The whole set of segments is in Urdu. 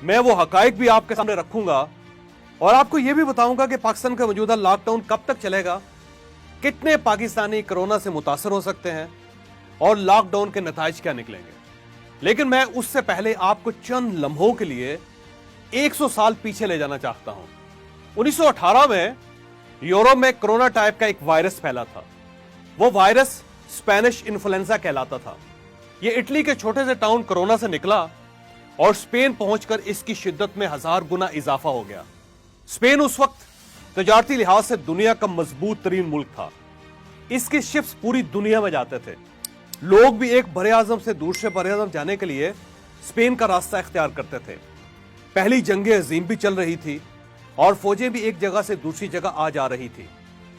میں وہ حقائق بھی آپ کے سامنے رکھوں گا اور آپ کو یہ بھی بتاؤں گا کہ پاکستان کا موجودہ لاک ڈاؤن کب تک چلے گا، کتنے پاکستانی کرونا سے متاثر ہو سکتے ہیں اور لاک ڈاؤن کے نتائج کیا نکلیں گے۔ لیکن میں اس سے پہلے آپ کو چند لمحوں کے لیے 100 سال پیچھے لے جانا چاہتا ہوں۔ 1918 میں یورپ میں کرونا ٹائپ کا ایک وائرس پھیلا تھا۔ وہ وائرس اسپینش انفلوئنزا کہلاتا تھا۔ یہ اٹلی کے چھوٹے سے ٹاؤن کرونا سے نکلا اور اسپین پہنچ کر اس کی شدت میں 1000 گنا اضافہ ہو گیا۔ اسپین اس وقت تجارتی لحاظ سے دنیا کا مضبوط ترین ملک تھا۔ اس کی شپس پوری دنیا میں جاتے تھے۔ لوگ بھی ایک بر اعظم سے دوسرے بر اعظم جانے کے لیے اسپین کا راستہ اختیار کرتے تھے۔ پہلی جنگ عظیم بھی چل رہی تھی اور فوجیں بھی ایک جگہ سے دوسری جگہ آ جا رہی تھی۔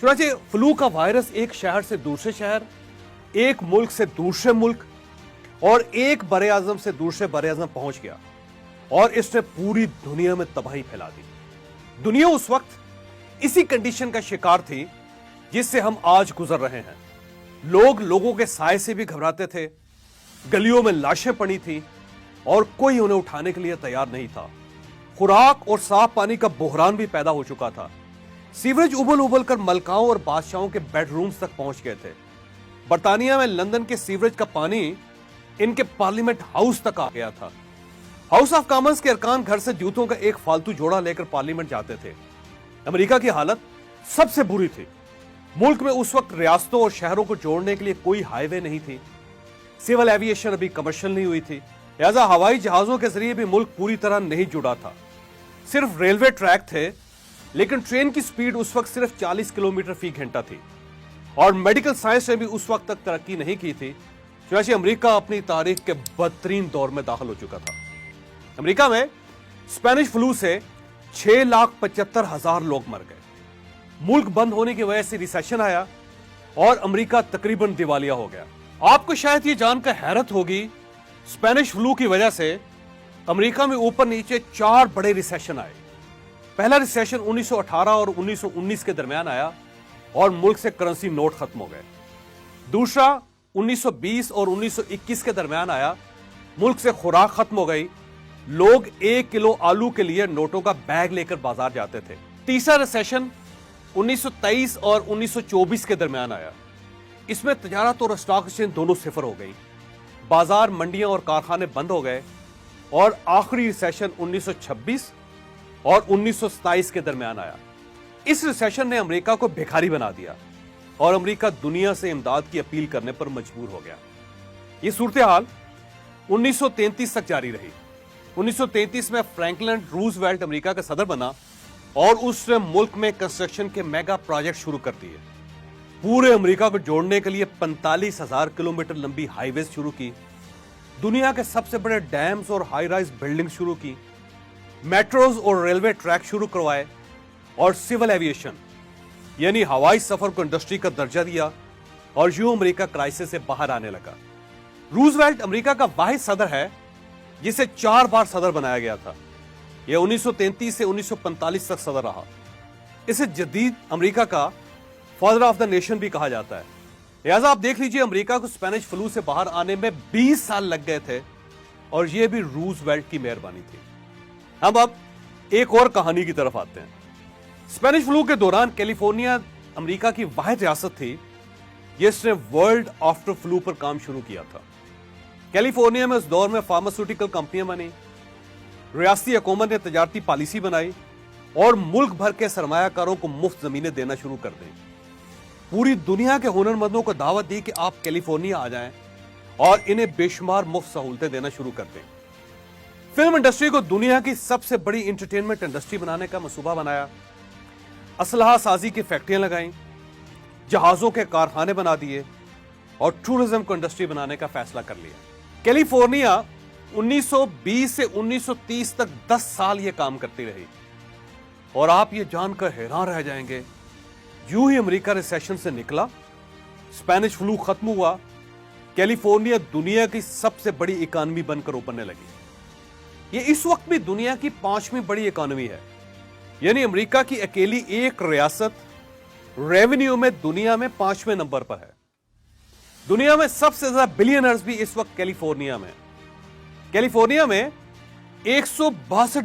چنانچہ فلو کا وائرس ایک شہر سے دوسرے شہر، ایک ملک سے دوسرے ملک اور ایک بر اعظم سے دوسرے بر اعظم پہنچ گیا اور اس نے پوری دنیا میں تباہی پھیلا دی۔ دنیا اس وقت اسی کنڈیشن کا شکار تھی جس سے ہم آج گزر رہے ہیں۔ لوگ لوگوں کے سائے سے بھی گھبراتے تھے، گلیوں میں لاشیں پڑی تھیں اور کوئی انہیں اٹھانے کے لیے تیار نہیں تھا۔ خوراک اور صاف پانی کا بحران بھی پیدا ہو چکا تھا۔ سیوریج ابل ابل کر ملکاؤں اور بادشاہوں کے بیڈ رومز تک پہنچ گئے تھے۔ برطانیہ میں لندن کے سیوریج کا پانی ان کے پارلیمنٹ ہاؤس تک آ گیا تھا۔ ہاؤس آف کامنز کے ارکان گھر سے جوتوں کا ایک فالتو جوڑا لے کر پارلیمنٹ جاتے تھے۔ امریکہ کی حالت سب سے بری تھی۔ ملک میں اس وقت ریاستوں اور شہروں کو جوڑنے کے لیے کوئی ہائی وے نہیں تھی۔ سول ایویشن ابھی کمرشل نہیں ہوئی تھی، لہذا ہوائی جہازوں کے ذریعے بھی ملک پوری طرح نہیں جڑا تھا۔ صرف ریلوے ٹریک تھے، لیکن ٹرین کی سپیڈ اس وقت صرف 40 کلومیٹر فی گھنٹہ تھی اور میڈیکل سائنس نے بھی اس وقت تک ترقی نہیں کی تھی۔ چنانچہ امریکہ اپنی تاریخ کے بدترین دور میں داخل ہو چکا تھا۔ امریکہ میں اسپینش فلو سے 6,75,000 لوگ مر گئے۔ ملک بند ہونے کی وجہ سے ریسیشن آیا اور امریکہ تقریباً دیوالیہ ہو گیا۔ آپ کو شاید یہ جان کر حیرت ہوگی، اسپینش فلو کی وجہ سے امریکہ میں اوپر نیچے 4 بڑے ریسیشن آئے۔ پہلا ریسیشن 1918 اور 1919 کے درمیان آیا اور ملک سے کرنسی نوٹ ختم ہو گئے۔ دوسرا 1920 اور 1921 کے درمیان آیا، ملک سے خوراک ختم ہو گئی، لوگ 1 کلو آلو کے لیے نوٹوں کا بیگ لے کر بازار جاتے تھے۔ تیسرا ریسیشن 1923 اور 1924 کے درمیان آیا، اس میں تجارت اور اسٹاک ایکسچینج دونوں صفر ہو گئی، بازار، منڈیاں اور کارخانے بند ہو گئے۔ اور آخری ریسیشن 1926 اور 1927 کے درمیان آیا۔ اس ریسیشن نے امریکہ کو بھکاری بنا دیا اور امریکہ دنیا سے امداد کی اپیل کرنے پر مجبور ہو گیا۔ یہ صورتحال 1933 تک جاری رہی۔ 1933 میں فرینکلن روزویلٹ امریکہ کا صدر بنا اور اس نے ملک میں کنسٹرکشن کے میگا پروجیکٹ شروع کر دیے۔ پورے امریکہ کو جوڑنے کے لیے 45,000 کلومیٹر لمبی ہائی ویز شروع کی، دنیا کے سب سے بڑے ڈیمز اور ہائی رائز بلڈنگ شروع کی، میٹروز اور ریلوے ٹریک شروع کروائے اور سول ایویشن یعنی ہوائی سفر کو انڈسٹری کا درجہ دیا، اور یوں امریکہ کرائسس سے باہر آنے لگا۔ روزویلٹ امریکہ کا واحد صدر ہے جسے 4 بار صدر بنایا گیا تھا۔ یہ 1933 سے 1945 تک صدر رہا۔ اسے جدید امریکہ کا فادر آف دا نیشن بھی کہا جاتا ہے۔ لہذا آپ دیکھ لیجئے، امریکہ کو اسپینش فلو سے باہر آنے میں 20 سال لگ گئے تھے اور یہ بھی روزویلٹ کی مہربانی تھی۔ ہم اب ایک اور کہانی کی طرف آتے ہیں۔ اسپینش فلو کے دوران کیلیفورنیا امریکہ کی واحد ریاست تھی جس نے ورلڈ آفٹر فلو پر کام شروع کیا تھا۔ کیلیفورنیا میں اس دور میں فارماسیوٹیکل کمپنیاں بنی، ریاستی حکومت نے تجارتی پالیسی بنائی اور ملک بھر کے سرمایہ کاروں کو مفت زمینیں دینا شروع کر دیں۔ پوری دنیا کے ہنرمندوں کو دعوت دی کہ آپ کیلیفورنیا آ جائیں اور انہیں بے شمار مفت سہولتیں دینا شروع کر دیں۔ فلم انڈسٹری کو دنیا کی سب سے بڑی انٹرٹینمنٹ انڈسٹری بنانے کا منصوبہ بنایا، اسلحہ سازی کی فیکٹریاں لگائیں، جہازوں کے کارخانے بنا دیے اور ٹورزم کو انڈسٹری بنانے کا فیصلہ کر لیا۔ کیلیفورنیا 1920 سے 1930 تک 10 سال یہ کام کرتی رہی، اور آپ یہ جان کر حیران رہ جائیں گے، یوں ہی امریکہ ریسیشن سے نکلا، اسپینش فلو ختم ہوا، کیلیفورنیا دنیا کی سب سے بڑی اکانومی بن کر ابھرنے لگی۔ یہ اس وقت بھی دنیا کی 5ویں بڑی اکانومی ہے، یعنی امریکہ کی اکیلی ایک ریاست ریونیو میں دنیا میں 5ویں نمبر پر ہے۔ دنیا میں سب سے زیادہ بلینئرز بھی اس وقت کیلیفورنیا میں۔ کیلیفورنیا میں 162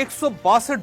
162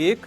1